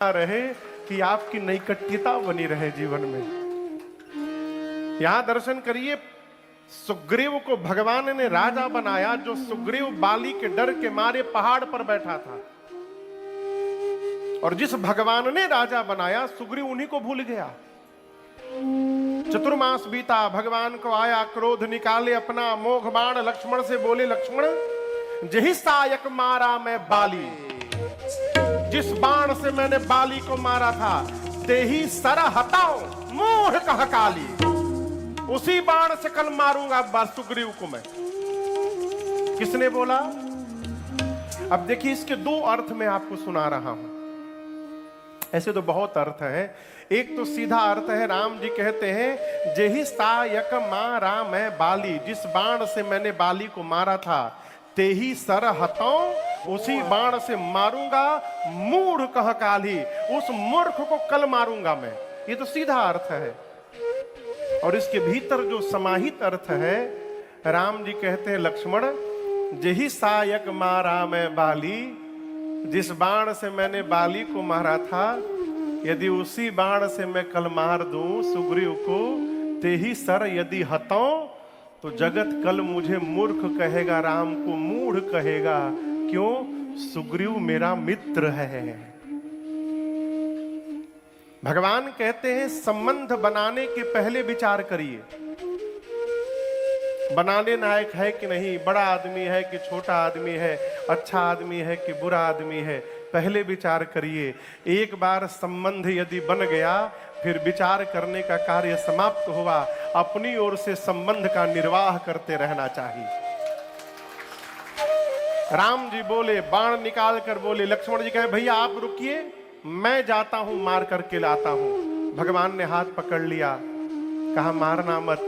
रहे कि आपकी नैकट्यता बनी रहे जीवन में। यहां दर्शन करिए, सुग्रीव को भगवान ने राजा बनाया, जो सुग्रीव बाली के डर के मारे पहाड़ पर बैठा था, और जिस भगवान ने राजा बनाया सुग्रीव उन्हीं को भूल गया। चतुर्मास बीता, भगवान को आया क्रोध, निकाले अपना मोघ बाण, लक्ष्मण से बोले लक्ष्मण जही सायक मारा मैं बाली, जिस बाण से मैंने बाली को मारा था ते ही सर हटाओ मोह कह काली, उसी बाण से कल मारूंगा सुग्रीव को मैं। किसने बोला? अब देखिए, इसके दो अर्थ में आपको सुना रहा हूं। ऐसे तो बहुत अर्थ है। एक तो सीधा अर्थ है, राम जी कहते हैं जेहि सायक मारा मैं बाली, जिस बाण से मैंने बाली को मारा था ते ही सर हटाओ, उसी बाण से मारूंगा मूढ़ कह काली, उस मूर्ख को कल मारूंगा मैं। ये तो सीधा अर्थ है। और इसके भीतर जो समाहित अर्थ है, राम जी कहते हैं लक्ष्मण जेहि सायक मारा मैं बाली, जिस बाण से मैंने बाली को मारा था, यदि उसी बाण से मैं कल मार दूं सुग्रीव को, ते ही सर यदि हटाऊं तो जगत कल मुझे मूर्ख कहेगा, राम को मूढ़ कहेगा। क्यों? सुग्रीव मेरा मित्र है। भगवान कहते हैं संबंध बनाने के पहले विचार करिए, बनाने लायक है कि नहीं, बड़ा आदमी है कि छोटा आदमी है, अच्छा आदमी है कि बुरा आदमी है, पहले विचार करिए। एक बार संबंध यदि बन गया, फिर विचार करने का कार्य समाप्त हुआ, अपनी ओर से संबंध का निर्वाह करते रहना चाहिए। राम जी बोले, बाण निकाल कर बोले, लक्ष्मण जी कहे भैया आप रुकिए, मैं जाता हूं, मार करके लाता हूं। भगवान ने हाथ पकड़ लिया, कहा मारना मत,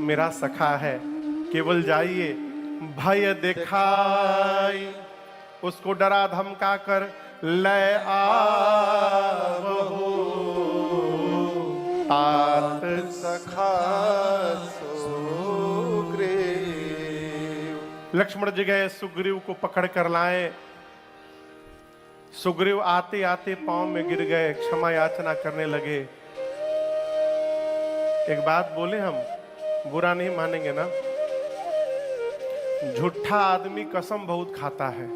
मेरा सखा है, केवल जाइए, भय दिखाई उसको डरा धमका कर ले आवो, तात सखा सुग्रीव। लक्ष्मण जी गए, सुग्रीव को पकड़ कर लाए। सुग्रीव आते आते पांव में गिर गए, क्षमा याचना करने लगे। एक बात बोले, हम बुरा नहीं मानेंगे ना, झूठा आदमी कसम बहुत खाता है।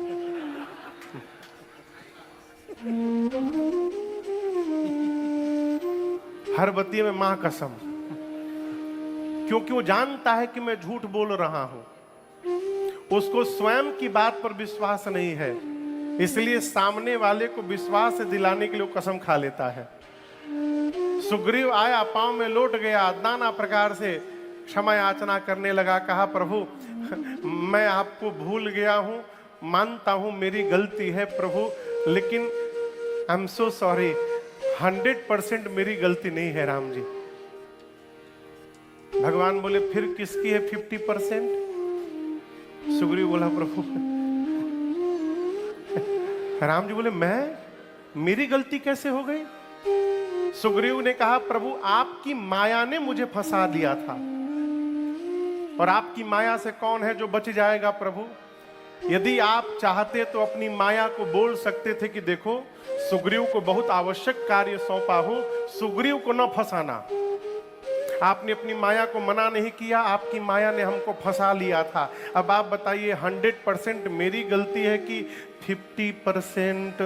हर बत्ती में मां कसम, क्योंकि वो जानता है कि मैं झूठ बोल रहा हूं। उसको स्वयं की बात पर विश्वास नहीं है, इसलिए सामने वाले को विश्वास दिलाने के लिए वो कसम खा लेता है। सुग्रीव आया, पांव में लौट गया, नाना प्रकार से क्षमा याचना करने लगा। कहा प्रभु मैं आपको भूल गया हूं, मानता हूं मेरी गलती है प्रभु, लेकिन आई एम सो सॉरी, 100% मेरी गलती नहीं है राम जी। भगवान बोले फिर किसकी है 50%? सुग्रीव बोला प्रभु, राम जी बोले मेरी गलती कैसे हो गई? सुग्रीव ने कहा प्रभु आपकी माया ने मुझे फंसा दिया था, और आपकी माया से कौन है जो बच जाएगा प्रभु? यदि आप चाहते तो अपनी माया को बोल सकते थे कि देखो सुग्रीव को बहुत आवश्यक कार्य सौंपा हो, सुग्रीव को न फंसाना। आपने अपनी माया को मना नहीं किया, आपकी माया ने हमको फंसा लिया था। अब आप बताइए 100% मेरी गलती है कि 50%?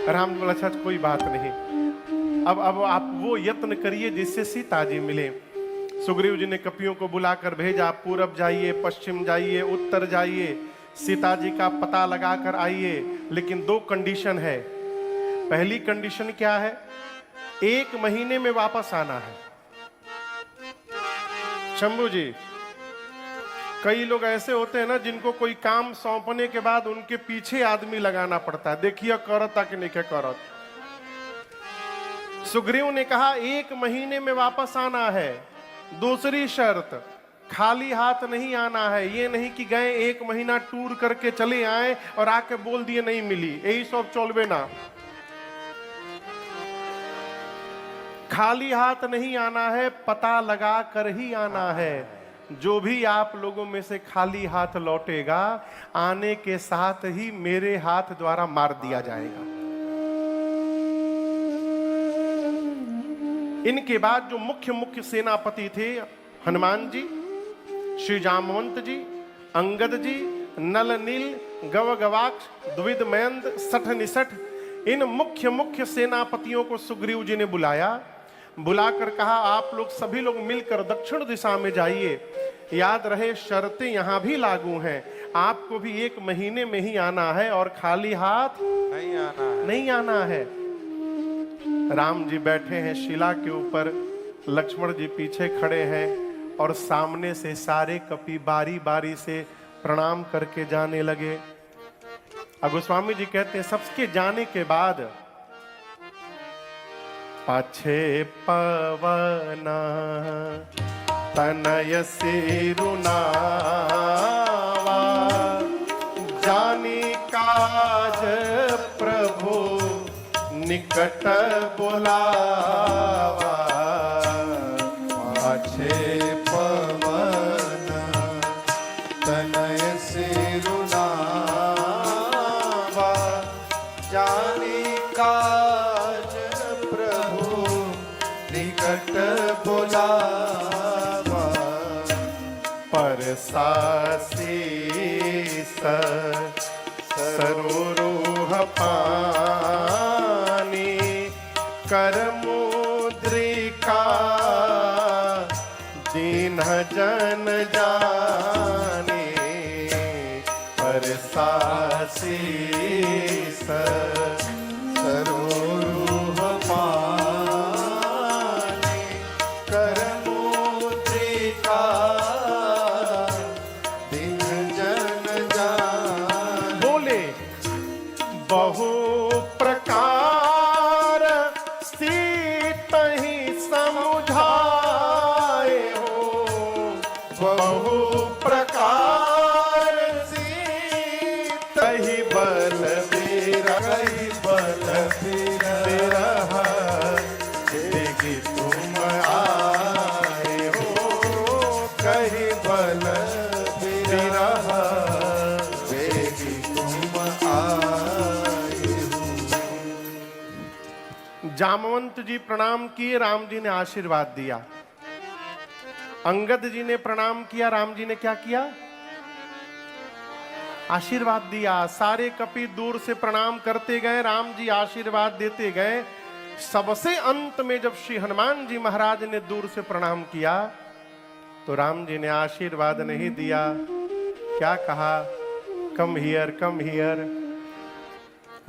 राम बोला अच्छा कोई बात नहीं, अब आप वो यत्न करिए जिससे सीता जी मिले। सुग्रीव जी ने कपियों को बुलाकर भेजा, पूरब जाइए, पश्चिम जाइए, उत्तर जाइए, सीता जी का पता लगाकर आइए, लेकिन दो कंडीशन है। पहली कंडीशन क्या है? 1 महीने में वापस आना है। शंभू जी, कई लोग ऐसे होते हैं ना जिनको कोई काम सौंपने के बाद उनके पीछे आदमी लगाना पड़ता है, देखिए करता कि नहीं करत। सुग्रीव ने कहा 1 महीने में वापस आना है। दूसरी शर्त, खाली हाथ नहीं आना है। ये नहीं कि गए 1 महीना टूर करके चले आए और आके बोल दिए नहीं मिली, यही सब चलबे ना। खाली हाथ नहीं आना है, पता लगा कर ही आना है। जो भी आप लोगों में से खाली हाथ लौटेगा, आने के साथ ही मेरे हाथ द्वारा मार दिया जाएगा। इनके बाद जो मुख्य सेनापति थे, हनुमान जी, श्री जामवंत जी, अंगद जी, नल नील, गव गवाक्ष, द्विविद मयंद, सठ निसठ, इन मुख्य सेनापतियों को सुग्रीव जी ने बुलाया। बुलाकर कहा, आप लोग सभी लोग मिलकर दक्षिण दिशा में जाइए। याद रहे, शर्तें यहां भी लागू हैं। आपको भी 1 महीने में ही आना है और खाली हाथ नहीं आना है। राम जी बैठे हैं शिला के ऊपर, लक्ष्मण जी पीछे खड़े हैं और सामने से सारे कपि बारी बारी से प्रणाम करके जाने लगे। गोस्वामी जी कहते हैं, सबके जाने के बाद पाछे पवना तनय सिरुनावा, जानी काज प्रभु निकट बुलावा। पाछे पवना तनय सिरुनावा, जानी काज प्रभु निकट बुलावा। परसासीस सरोरुह पानी, कर मुद्रिका दीन जन जाने। परसासीस सरोरुह पानी, कर मुद्रिका दीन जन जाने। बोले, बहु प्रकार सीतहि समुझाए हो, बहु प्रकार सीतहि बल कही बल बिरह, देखि तुम आए हो, कही बल बिरह देखी तुम आए हो। जामवंत जी प्रणाम किए, राम जी ने आशीर्वाद दिया। अंगद जी ने प्रणाम किया, राम जी ने क्या किया? आशीर्वाद दिया। सारे कपि दूर से प्रणाम करते गए, राम जी आशीर्वाद देते गए। सबसे अंत में जब श्री हनुमान जी महाराज ने दूर से प्रणाम किया तो राम जी ने आशीर्वाद नहीं दिया। क्या कहा? Come here, come here.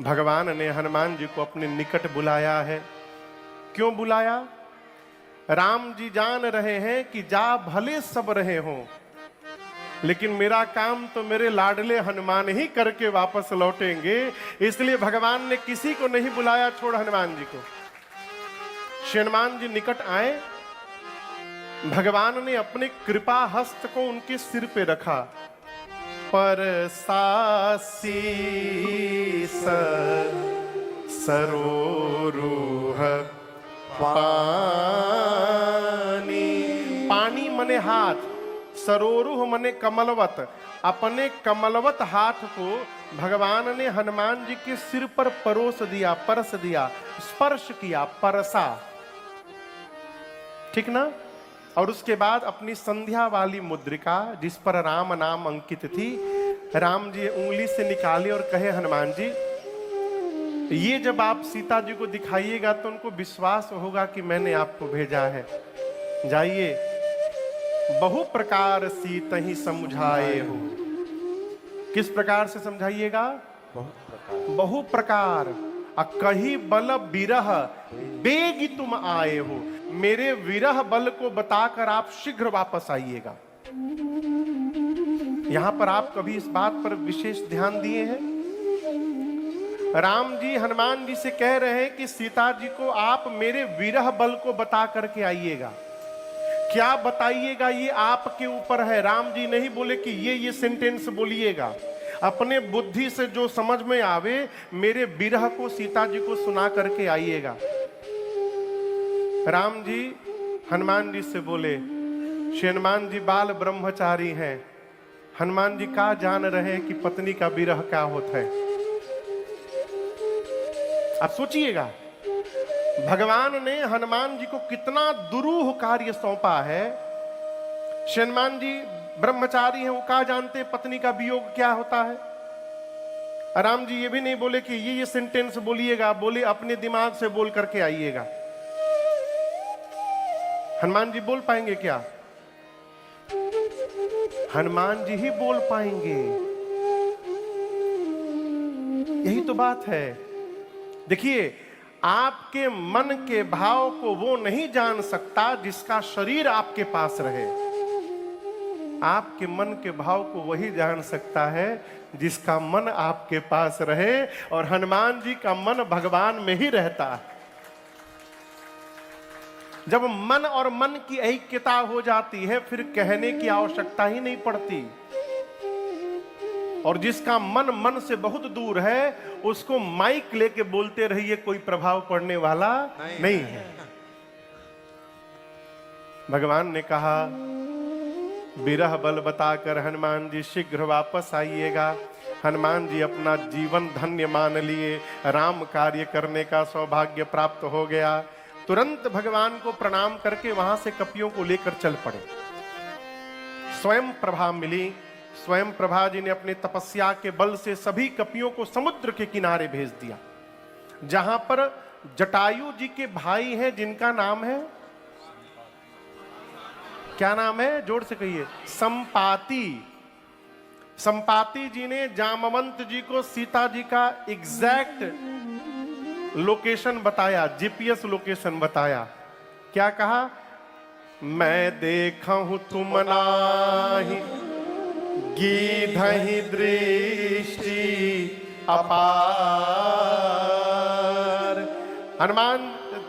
भगवान ने हनुमान जी को अपने निकट बुलाया है। क्यों बुलाया? राम जी जान रहे हैं कि जा भले सब रहे हों, लेकिन मेरा काम तो मेरे लाडले हनुमान ही करके वापस लौटेंगे। इसलिए भगवान ने किसी को नहीं बुलाया छोड़ हनुमान जी को। श्री हनुमान जी निकट आए, भगवान ने अपने कृपा हस्त को उनके सिर पे रखा। पर सासीस सरोरुह पानी, पानी मने हाथ, सरोरुह मने कमलवत। अपने कमलवत हाथ को भगवान ने हनुमान जी के सिर पर परोस दिया, परस दिया, स्पर्श किया, परसा, ठीक ना। और उसके बाद अपनी संध्या वाली मुद्रिका जिस पर राम नाम अंकित थी, राम जी उंगली से निकाले और कहे, हनुमान जी ये जब आप सीता जी को दिखाइएगा तो उनको विश्वास होगा कि मैंने आपको भेजा है। जाइए, बहु प्रकार सीतहि समझाए हो। किस प्रकार से समझाइएगा? बहु प्रकार। कही बल बिरह बेगी तुम आए हो। मेरे विरह बल को बताकर आप शीघ्र वापस आइएगा। यहां पर आप कभी इस बात पर विशेष ध्यान दिए हैं? राम जी हनुमान जी से कह रहे हैं कि सीता जी को आप मेरे विरह बल को बता करके आइएगा। क्या बताइएगा ये आपके ऊपर है। राम जी नहीं बोले कि ये सेंटेंस बोलिएगा। अपने बुद्धि से जो समझ में आवे मेरे विरह को सीता जी को सुना करके आइएगा। राम जी हनुमान जी से बोले, श्री हनुमान जी बाल ब्रह्मचारी हैं। हनुमान जी का जान रहे हैं कि पत्नी का विरह क्या होता है। आप सोचिएगा, भगवान ने हनुमान जी को कितना दुरूह कार्य सौंपा है। हनुमान जी ब्रह्मचारी हैं, वो कहा जानते पत्नी का वियोग क्या होता है। राम जी ये भी नहीं बोले कि ये सेंटेंस बोलिएगा, बोले अपने दिमाग से बोल करके आइएगा। हनुमान जी बोल पाएंगे क्या? हनुमान जी ही बोल पाएंगे। यही तो बात है। देखिए, आपके मन के भाव को वो नहीं जान सकता जिसका शरीर आपके पास रहे। आपके मन के भाव को वही जान सकता है जिसका मन आपके पास रहे, और हनुमान जी का मन भगवान में ही रहता है। जब मन और मन की ऐक्यता हो जाती है, फिर कहने की आवश्यकता ही नहीं पड़ती। और जिसका मन मन से बहुत दूर है, उसको माइक लेके बोलते रहिए, कोई प्रभाव पड़ने वाला नहीं है। भगवान ने कहा, विरह बल बताकर हनुमान जी शीघ्र वापस आइएगा। हनुमान जी अपना जीवन धन्य मान लिए, राम कार्य करने का सौभाग्य प्राप्त हो गया। तुरंत भगवान को प्रणाम करके वहां से कपियों को लेकर चल पड़े। स्वयं प्रभा मिली। स्वयं प्रभा जी ने अपने तपस्या के बल से सभी कपियों को समुद्र के किनारे भेज दिया, जहां पर जटायु जी के भाई हैं, जिनका नाम है, क्या नाम है, जोर से कहिए, संपाति। संपाति जी ने जामवंत जी को सीता जी का एग्जैक्ट लोकेशन बताया, जीपीएस लोकेशन बताया। क्या कहा? मैं देखा हूं तुम नाही, गीधहि दृष्टि अपार। हनुमान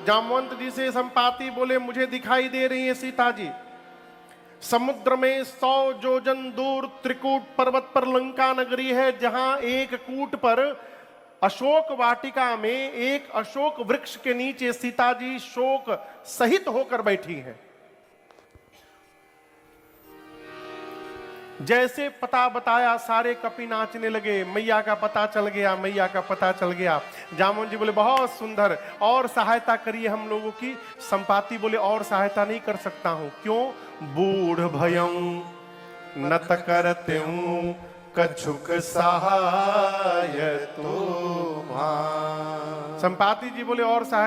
जामवंत जी से संपाति बोले, मुझे दिखाई दे रही है सीता जी। समुद्र में 100 योजन दूर त्रिकूट पर्वत पर लंका नगरी है, जहां एक कूट पर अशोक वाटिका में एक अशोक वृक्ष के नीचे सीता जी शोक सहित होकर बैठी हैं। जैसे पता बताया, सारे कपि नाचने लगे। मैया का पता चल गया, मैया का पता चल गया। जामुन जी बोले, बहुत सुंदर, और सहायता करिए हम लोगों की। संपाति बोले, और सहायता नहीं कर सकता हूं। क्यों? बूढ़ भयं नत करते हूं, कछुक सहाय तो। संपाति जी बोले, और सहायता